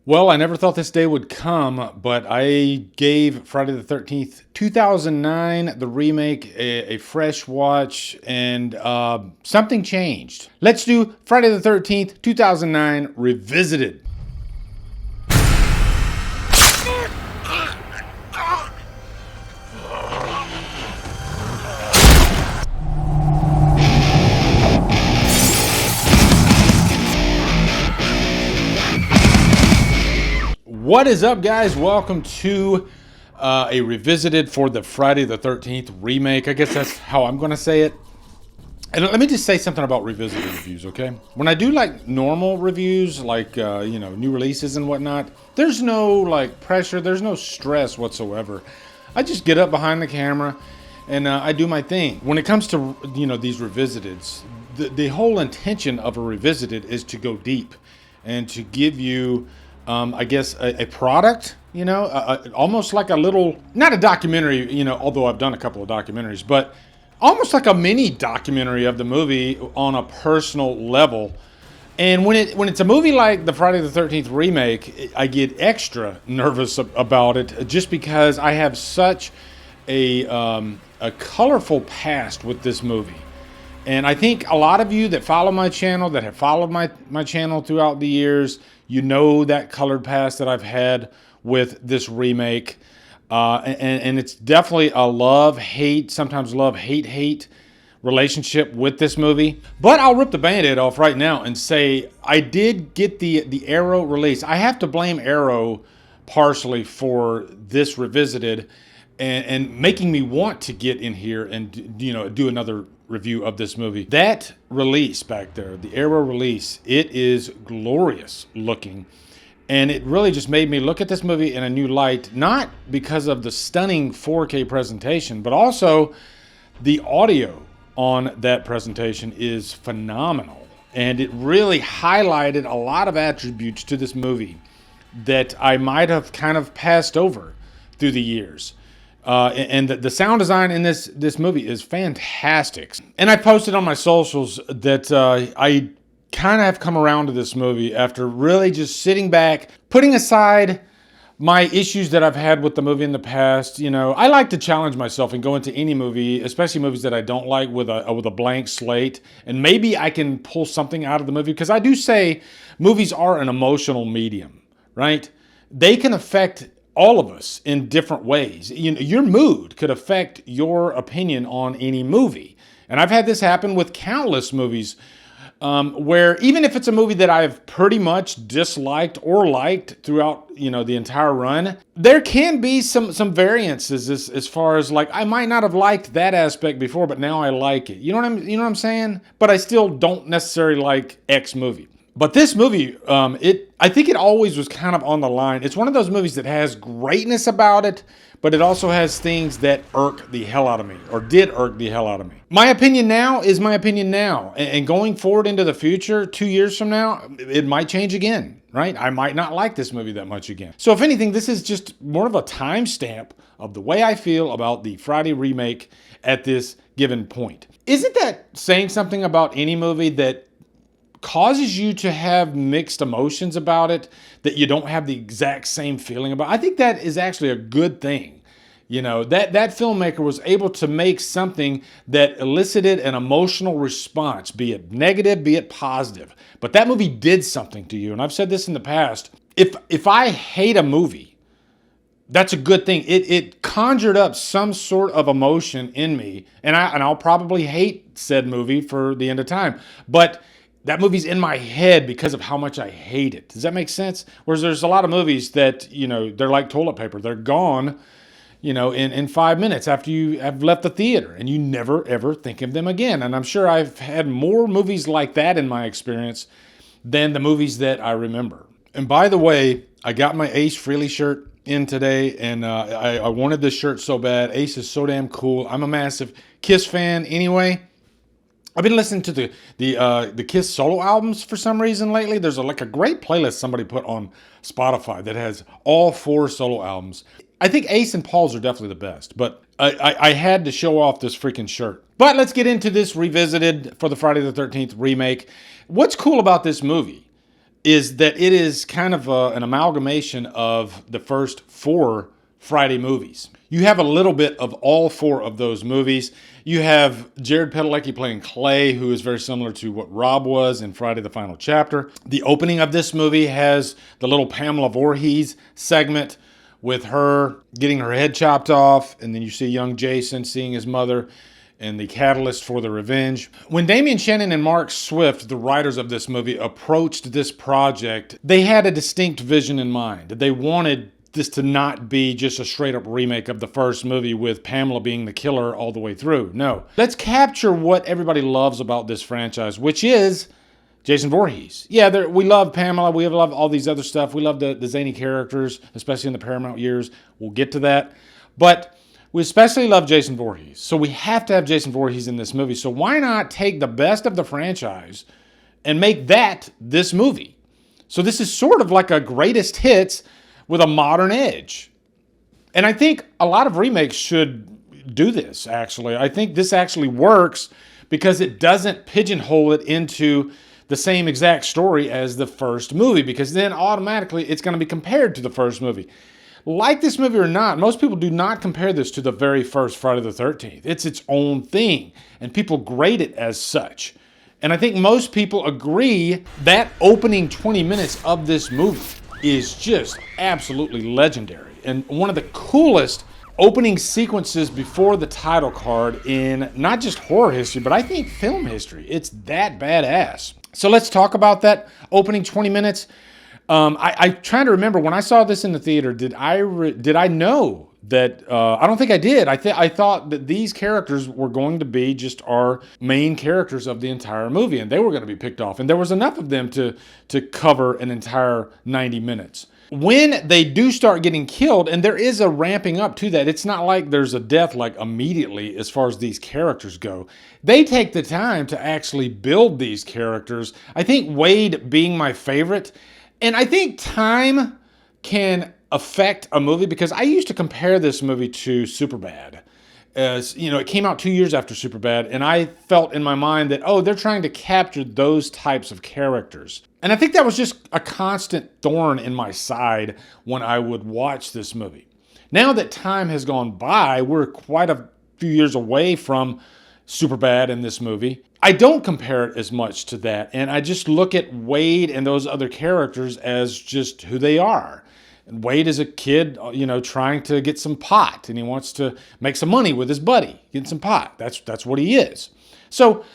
Well, I never thought this day would come, but I gave Friday the 13th, 2009, the remake, a fresh watch, and something changed. Let's do Friday the 13th, 2009, Revisited. What is up, guys? Welcome to a Revisited for the Friday the 13th remake. I guess that's how I'm going to say it. And let me just say something about Revisited reviews, okay? When I do like normal reviews, like, new releases and whatnot, there's no like pressure, there's no stress whatsoever. I just get up behind the camera and I do my thing. When it comes to, these Revisiteds, the whole intention of a Revisited is to go deep and to give you I guess a product, almost like a little, not a documentary, although I've done a couple of documentaries, but almost like a mini documentary of the movie on a personal level. And when it's a movie like the Friday the 13th remake, I get extra nervous about it just because I have such a colorful past with this movie. And I think a lot of you that follow my channel, that have followed my channel throughout the years, you know that colored past that I've had with this remake. And it's definitely a love-hate, sometimes love-hate relationship with this movie. But I'll rip the Band-Aid off right now and say I did get the Arrow release. I have to blame Arrow partially for this Revisited and making me want to get in here and do another review of this movie. That release back there, the Arrow release, it is glorious looking. And it really just made me look at this movie in a new light, not because of the stunning 4K presentation, but also the audio on that presentation is phenomenal. And it really highlighted a lot of attributes to this movie that I might have kind of passed over through the years. And the sound design in this movie is fantastic. And I posted on my socials that I kind of have come around to this movie after really just sitting back, putting aside my issues that I've had with the movie in the past. I like to challenge myself and go into any movie, especially movies that I don't like, with a blank slate. And maybe I can pull something out of the movie, because I do say movies are an emotional medium, right? They can affect all of us in different ways. Your mood could affect your opinion on any movie. And I've had this happen with countless movies where even if it's a movie that I've pretty much disliked or liked throughout, the entire run, there can be some variances as far as, like, I might not have liked that aspect before, but now I like it. You know what I'm saying? But I still don't necessarily like X movie. But this movie, I think it always was kind of on the line. It's one of those movies that has greatness about it, but it also has things that irk the hell out of me, or did irk the hell out of me. My opinion now is my opinion now. And going forward into the future, 2 years from now, it might change again, right? I might not like this movie that much again. So if anything, this is just more of a timestamp of the way I feel about the Friday remake at this given point. Isn't that saying something about any movie that causes you to have mixed emotions about it, that you don't have the exact same feeling about? I think that is actually a good thing. That filmmaker was able to make something that elicited an emotional response, be it negative, be it positive. But that movie did something to you. And I've said this in the past. If I hate a movie, that's a good thing. It conjured up some sort of emotion in me. And I'll probably hate said movie for the end of time. But that movie's in my head because of how much I hate it. Does that make sense? Whereas there's a lot of movies that, they're like toilet paper. They're gone, in 5 minutes after you have left the theater, and you never, ever think of them again. And I'm sure I've had more movies like that in my experience than the movies that I remember. And by the way, I got my Ace Frehley shirt in today, and I wanted this shirt so bad. Ace is so damn cool. I'm a massive Kiss fan anyway. I've been listening to the Kiss solo albums for some reason lately. There's a great playlist somebody put on Spotify that has all 4 solo albums. I think Ace and Paul's are definitely the best, but I had to show off this freaking shirt. But let's get into this Revisited for the Friday the 13th remake. What's cool about this movie is that it is kind of an amalgamation of the first 4 Friday movies. You have a little bit of all 4 of those movies. You have Jared Padalecki playing Clay, who is very similar to what Rob was in Friday the Final Chapter. The opening of this movie has the little Pamela Voorhees segment with her getting her head chopped off, and then you see young Jason seeing his mother and the catalyst for the revenge. When Damien Shannon and Mark Swift, the writers of this movie, approached this project, they had a distinct vision in mind. They wanted this to not be just a straight up remake of the first movie with Pamela being the killer all the way through. No. Let's capture what everybody loves about this franchise, which is Jason Voorhees. Yeah, we love Pamela. We love all these other stuff. We love the zany characters, especially in the Paramount years. We'll get to that. But we especially love Jason Voorhees. So we have to have Jason Voorhees in this movie. So why not take the best of the franchise and make that this movie? So this is sort of like a greatest hits with a modern edge. And I think a lot of remakes should do this, actually. I think this actually works because it doesn't pigeonhole it into the same exact story as the first movie, because then automatically it's going to be compared to the first movie. Like this movie or not, most people do not compare this to the very first Friday the 13th. It's its own thing, and people grade it as such. And I think most people agree that opening 20 minutes of this movie is just absolutely legendary and one of the coolest opening sequences before the title card in not just horror history, but I think film history. It's that badass. So let's talk about that opening 20 minutes. I trying to remember when I saw this in the theater. Did I know that? I don't think I did. I thought that these characters were going to be just our main characters of the entire movie, and they were going to be picked off, and there was enough of them to cover an entire 90 minutes. When they do start getting killed, and there is a ramping up to that, it's not like there's a death like immediately as far as these characters go. They take the time to actually build these characters. I think Wade being my favorite, and I think time can affect a movie because I used to compare this movie to Superbad. As you know, it came out 2 years after Superbad, and I felt in my mind that, oh, they're trying to capture those types of characters. And I think that was just a constant thorn in my side when I would watch this movie. Now that time has gone by, we're quite a few years away from Superbad in this movie. I don't compare it as much to that, and I just look at Wade and those other characters as just who they are. And Wade is a kid, trying to get some pot, and he wants to make some money with his buddy, getting some pot. That's what he is. So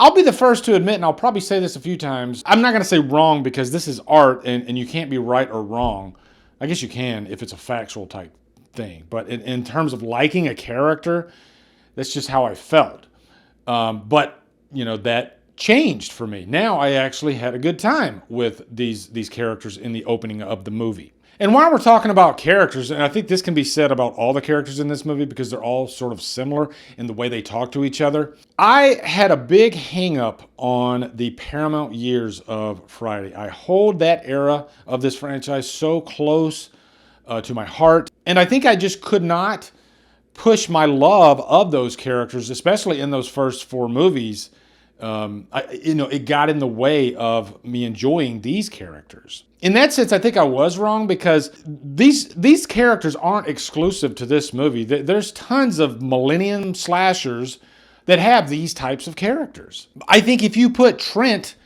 I'll be the first to admit, and I'll probably say this a few times, I'm not going to say wrong because this is art, and you can't be right or wrong. I guess you can if it's a factual type thing. But in terms of liking a character, that's just how I felt. But that changed for me. Now I actually had a good time with these characters in the opening of the movie. And while we're talking about characters, and I think this can be said about all the characters in this movie because they're all sort of similar in the way they talk to each other, I had a big hang up on the Paramount years of Friday. I hold that era of this franchise so close to my heart, and I think I just could not push my love of those characters, especially in those first 4 movies. It got in the way of me enjoying these characters. In that sense, I think I was wrong because these characters aren't exclusive to this movie. There's tons of millennium slashers that have these types of characters. I think if you put Trent,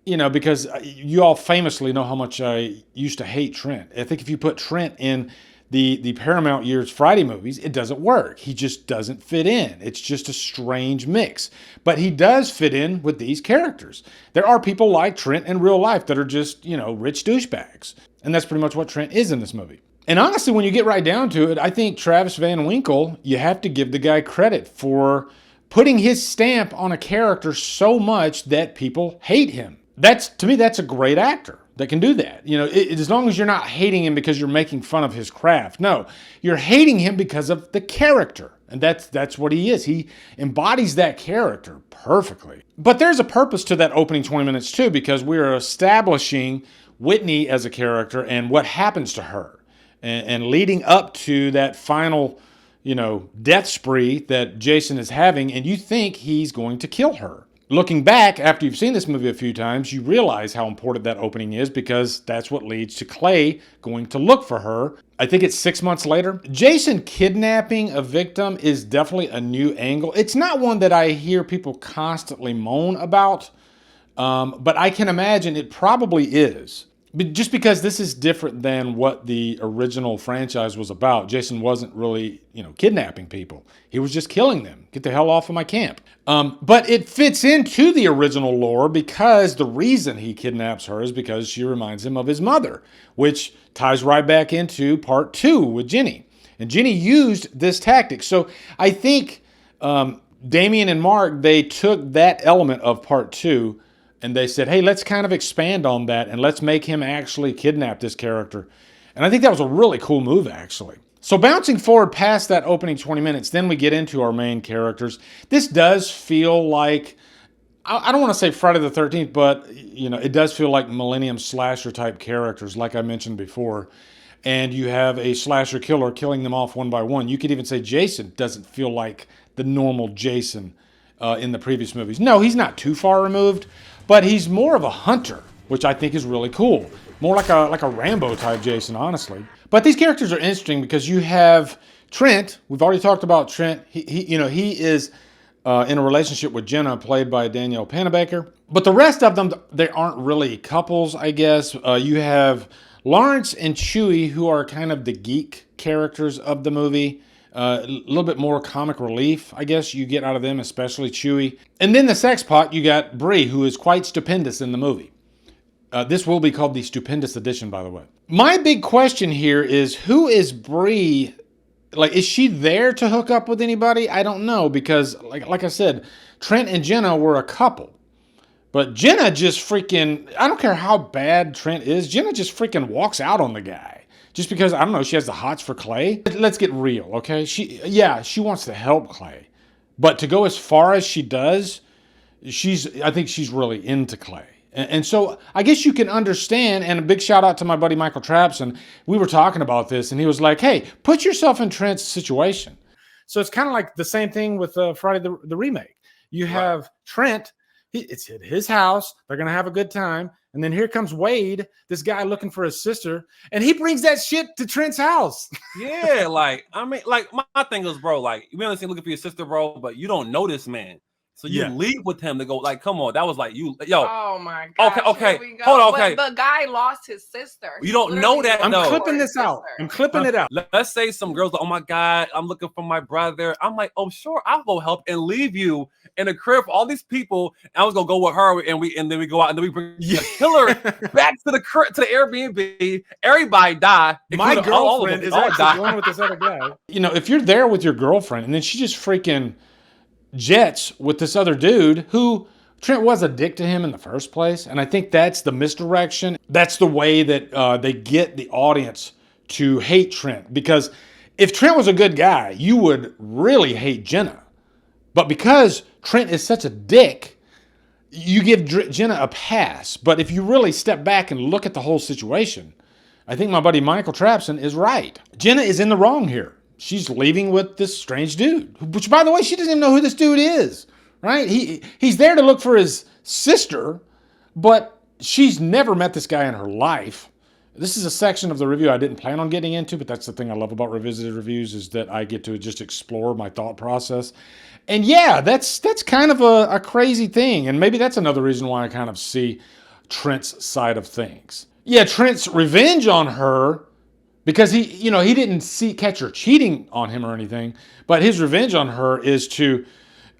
because you all famously know how much I used to hate Trent. I think if you put Trent in the Paramount years Friday movies, it doesn't work. He just doesn't fit in. It's just a strange mix. But he does fit in with these characters. There are people like Trent in real life that are just, rich douchebags. And that's pretty much what Trent is in this movie. And honestly, when you get right down to it, I think Travis Van Winkle, you have to give the guy credit for putting his stamp on a character so much that people hate him. To me, that's a great actor that can do that. As long as you're not hating him because you're making fun of his craft. No, you're hating him because of the character. And that's what he is. He embodies that character perfectly. But there's a purpose to that opening 20 minutes too, because we're establishing Whitney as a character and what happens to her. And leading up to that final, death spree that Jason is having, and you think he's going to kill her. looking back, after you've seen this movie a few times, you realize how important that opening is because that's what leads to Clay going to look for her. I think it's 6 months later. Jason kidnapping a victim is definitely a new angle. It's not one that I hear people constantly moan about, but I can imagine it probably is. But just because this is different than what the original franchise was about. Jason wasn't really, kidnapping people. He was just killing them. Get the hell off of my camp. But it fits into the original lore because the reason he kidnaps her is because she reminds him of his mother, which ties right back into part 2 with Jenny. And Jenny used this tactic. So I think Damien and Mark, they took that element of part 2 and they said, hey, let's kind of expand on that and let's make him actually kidnap this character. And I think that was a really cool move, actually. So bouncing forward past that opening 20 minutes, then we get into our main characters. This does feel like, I don't want to say Friday the 13th, but it does feel like Millennium Slasher type characters, like I mentioned before. And you have a slasher killer killing them off one by one. You could even say Jason doesn't feel like the normal Jason in the previous movies. No, he's not too far removed, but he's more of a hunter, which I think is really cool. More like a Rambo type Jason, honestly. But these characters are interesting because you have Trent. We've already talked about Trent. He is in a relationship with Jenna, played by Danielle Panabaker. But the rest of them, they aren't really couples, I guess. You have Lawrence and Chewie, who are kind of the geek characters of the movie. A little bit more comic relief, I guess, you get out of them, especially Chewie. And then the sex pot, you got Bree, who is quite stupendous in the movie. This will be called the Stupendous Edition, by the way. My big question here is, who is Bree? Like, is she there to hook up with anybody? I don't know, because, like I said, Trent and Jenna were a couple. But Jenna just freaking, I don't care how bad Trent is, Jenna just freaking walks out on the guy. Just because, I don't know, she has the hots for Clay. Let's get real, okay? She wants to help Clay. But to go as far as she does, I think she's really into Clay. And so I guess you can understand, and a big shout out to my buddy Michael Trapson. We were talking about this, and he was like, hey, put yourself in Trent's situation. So it's kind of like the same thing with Friday the Remake. You have Trent, it's at his house, they're going to have a good time. And then here comes Wade, this guy looking for his sister, and he brings that shit to Trent's house. Yeah, my thing is, bro, we understand looking for your sister, bro, but you don't know this man. So you leave with him to go, come on, that was yo. Oh my God. Okay. Hold on, okay. But the guy lost his sister. You don't know that, I'm clipping this out. I'm clipping it out. Let's say some girls, oh my God, I'm looking for my brother. I'm like, oh, sure, I'll go help and leave you in a crib for all these people. And I was gonna go with her, and then we go out and then we bring the killer back to the Airbnb. Everybody die. My girlfriend is actually going with this other guy. If you're there with your girlfriend and then she just freaking jets with this other dude who Trent was a dick to him in the first place. And I think that's the misdirection. That's the way that they get the audience to hate Trent. Because if Trent was a good guy, you would really hate Jenna. But because Trent is such a dick, you give Jenna a pass. But if you really step back and look at the whole situation, I think my buddy Michael Trapson is right. Jenna is in the wrong here. She's leaving with this strange dude, which, by the way, she doesn't even know who this dude is, right? He's there to look for his sister, but she's never met this guy in her life. This is a section of the review I didn't plan on getting into, but that's the thing I love about revisited reviews is that I get to just explore my thought process. And yeah, that's kind of a crazy thing, and maybe that's another reason why I kind of see Trent's side of things. Yeah, Trent's revenge on her, because he didn't catch her cheating on him or anything, but his revenge on her is to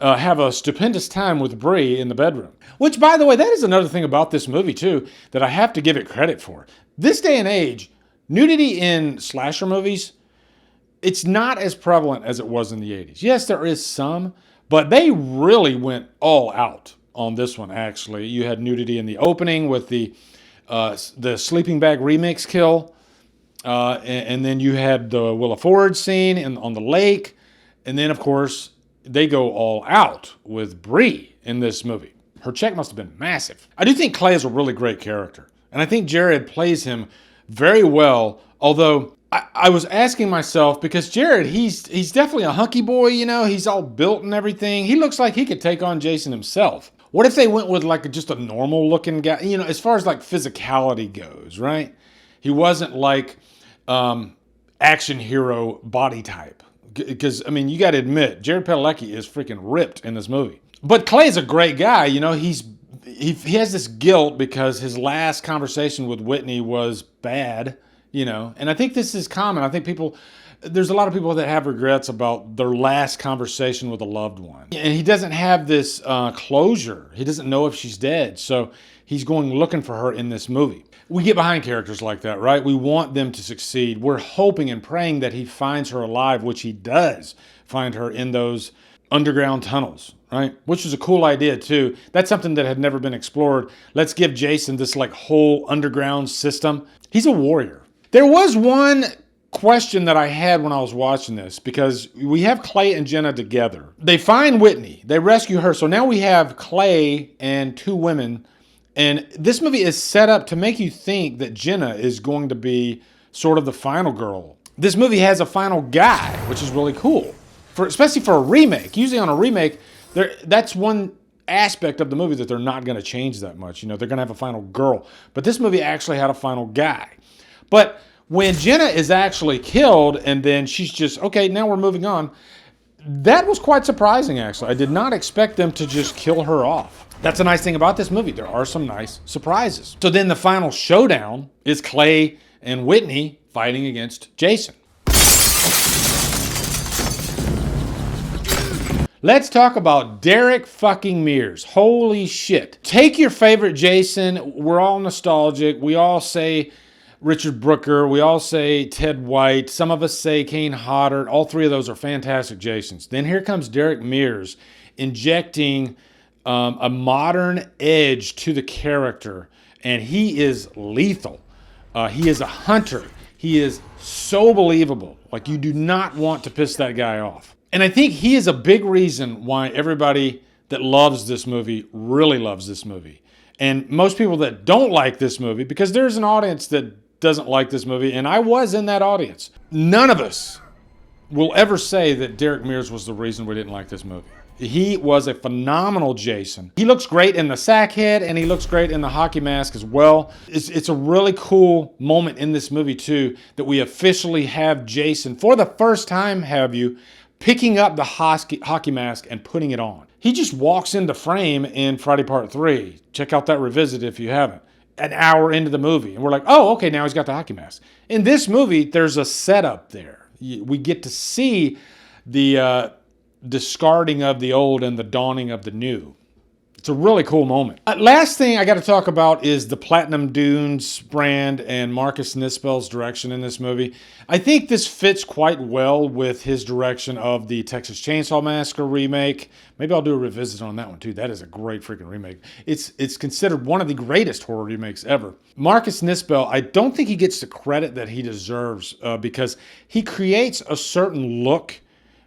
have a stupendous time with Bree in the bedroom. Which, by the way, that is another thing about this movie, too, that I have to give it credit for. This day and age, nudity in slasher movies, it's not as prevalent as it was in the 80s. Yes, there is some, but they really went all out on this one, actually. You had nudity in the opening with the sleeping bag remix kill. And then you had the Willa Ford scene on the lake. And then, of course, they go all out with Bree in this movie. Her check must have been massive. I do think Clay is a really great character. And I think Jared plays him very well. Although, I was asking myself, because Jared, he's definitely a hunky boy, He's all built and everything. He looks like he could take on Jason himself. What if they went with like just a normal looking guy? You know, as far as like physicality goes, right? He wasn't like action hero body type. Because, I mean, you got to admit, Jared Padalecki is freaking ripped in this movie. But Clay's a great guy. You know, he has this guilt because his last conversation with Whitney was bad, you know. And I think this is common. I think there's a lot of people that have regrets about their last conversation with a loved one. And he doesn't have this closure. He doesn't know if she's dead. So he's going looking for her in this movie. We get behind characters like that, right? We want them to succeed. We're hoping and praying that he finds her alive, which he does find her in those underground tunnels, right? Which is a cool idea too. That's something that had never been explored. Let's give Jason this like whole underground system. He's a warrior. There was one question that I had when I was watching this, because we have Clay and Jenna together. They find Whitney, they rescue her. So now we have Clay and two women, and this movie is set up to make you think that Jenna is going to be sort of the final girl. This movie has a final guy, which is really cool, especially for a remake. Usually on a remake, that's one aspect of the movie that they're not going to change that much. You know, they're going to have a final girl, but this movie actually had a final guy. But when Jenna is actually killed and then she's just, okay, now we're moving on, that was quite surprising, actually. I did not expect them to just kill her off. That's a nice thing about this movie. There are some nice surprises. So then the final showdown is Clay and Whitney fighting against Jason. Let's talk about Derek fucking Mears. Holy shit. Take your favorite Jason. We're all nostalgic. We all say Richard Brooker. We all say Ted White. Some of us say Kane Hodder. All three of those are fantastic Jasons. Then here comes Derek Mears injecting a modern edge to the character. And he is lethal. He is a hunter. He is so believable. Like, you do not want to piss that guy off. And I think he is a big reason why everybody that loves this movie really loves this movie. And most people that don't like this movie, because there's an audience that doesn't like this movie, and I was in that audience. None of us will ever say that Derek Mears was the reason we didn't like this movie. He was a phenomenal Jason. He looks great in the sack head, and he looks great in the hockey mask as well. It's a really cool moment in this movie, too, that we officially have Jason, for the first time, picking up the hockey mask and putting it on. He just walks into frame in Friday Part 3. Check out that revisit if you haven't. An hour into the movie, and we're like, oh, okay, now he's got the hockey mask. In this movie, there's a setup there. We get to see the discarding of the old and the dawning of the new. It's a really cool moment. Last thing I got to talk about is the Platinum Dunes brand and Marcus Nispel's direction in this movie. I think this fits quite well with his direction of the Texas Chainsaw Massacre remake. Maybe I'll do a revisit on that one too. That is a great freaking remake. It's considered one of the greatest horror remakes ever. Marcus Nispel, I don't think he gets the credit that he deserves because he creates a certain look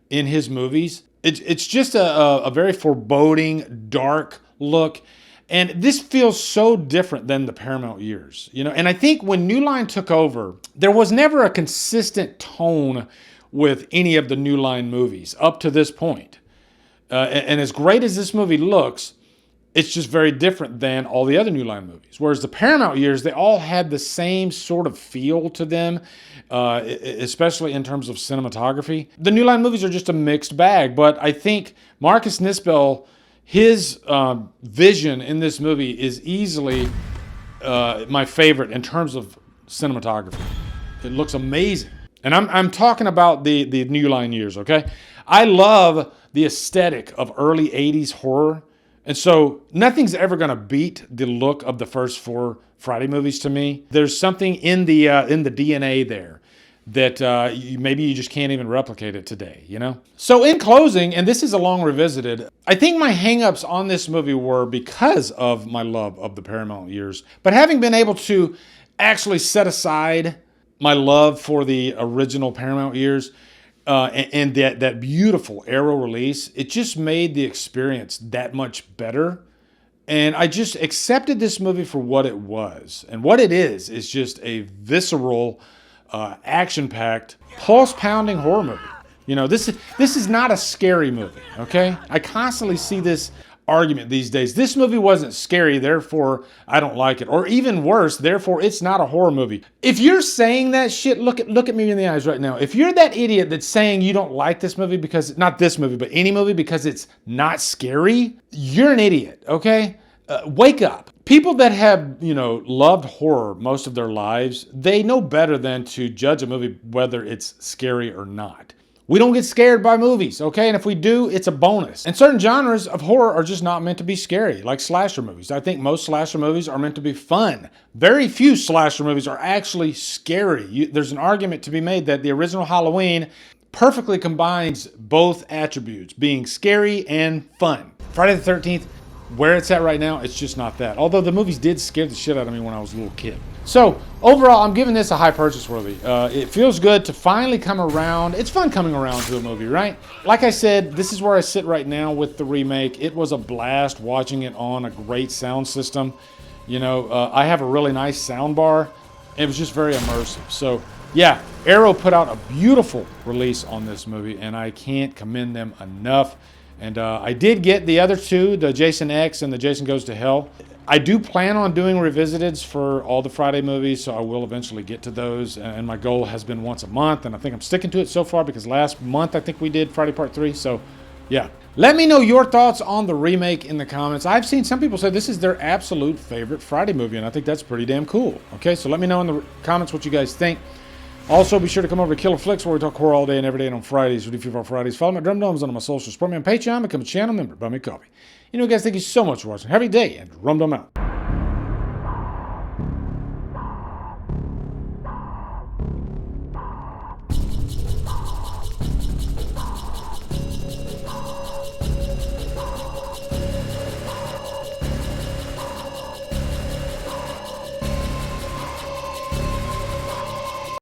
in his movies. It's just a very foreboding, dark look. And this feels so different than the Paramount years, you know. And I think when New Line took over, there was never a consistent tone with any of the New Line movies up to this point. And as great as this movie looks, it's just very different than all the other New Line movies. Whereas the Paramount years, they all had the same sort of feel to them, especially in terms of cinematography. The New Line movies are just a mixed bag, but I think Marcus Nispel, his vision in this movie is easily my favorite in terms of cinematography. It looks amazing. And I'm talking about the New Line years, okay? I love the aesthetic of early 80s horror. And so nothing's ever going to beat the look of the first 4 Friday movies to me. There's something in the DNA there that maybe you just can't even replicate it today, you know? So in closing, and this is a long revisited, I think my hangups on this movie were because of my love of the Paramount years. But having been able to actually set aside my love for the original Paramount years, and that beautiful Arrow release, it just made the experience that much better. And I just accepted this movie for what it was. And what it is just a visceral, action-packed, pulse-pounding horror movie. You know, this is not a scary movie, okay? I constantly see this argument these days. This movie wasn't scary, therefore I don't like it. Or even worse, therefore it's not a horror movie. If you're saying that shit, look at me in the eyes right now. If you're that idiot that's saying you don't like this movie because, not this movie, but any movie because it's not scary, you're an idiot, okay? Wake up. People that have, loved horror most of their lives, they know better than to judge a movie whether it's scary or not. We don't get scared by movies, okay? And if we do, it's a bonus. And certain genres of horror are just not meant to be scary, like slasher movies. I think most slasher movies are meant to be fun. Very few slasher movies are actually scary. There's an argument to be made that the original Halloween perfectly combines both attributes, being scary and fun. Friday the 13th, where it's at right now, it's just not that. Although the movies did scare the shit out of me when I was a little kid. So overall, I'm giving this a high purchase worthy. It feels good to finally come around. It's fun coming around to a movie, right? Like I said, this is where I sit right now with the remake. It was a blast watching it on a great sound system. I have a really nice sound bar. It was just very immersive. So yeah, Arrow put out a beautiful release on this movie, and I can't commend them enough. And I did get the other two, the Jason X and the Jason Goes to Hell. I do plan on doing revisiteds for all the Friday movies, so I will eventually get to those. And my goal has been once a month, and I think I'm sticking to it so far because last month I think we did Friday Part 3. So yeah. Let me know your thoughts on the remake in the comments. I've seen some people say this is their absolute favorite Friday movie, and I think that's pretty damn cool. Okay, so let me know in the comments what you guys think. Also, be sure to come over to Killer Flicks, where we talk horror all day and every day, and on Fridays, we do FIFA Fridays. Follow me at Drumdums on my social. Support me on Patreon. Become a channel member. Buy me coffee. Guys, thank you so much for watching. Have a good day, and Drumdum out.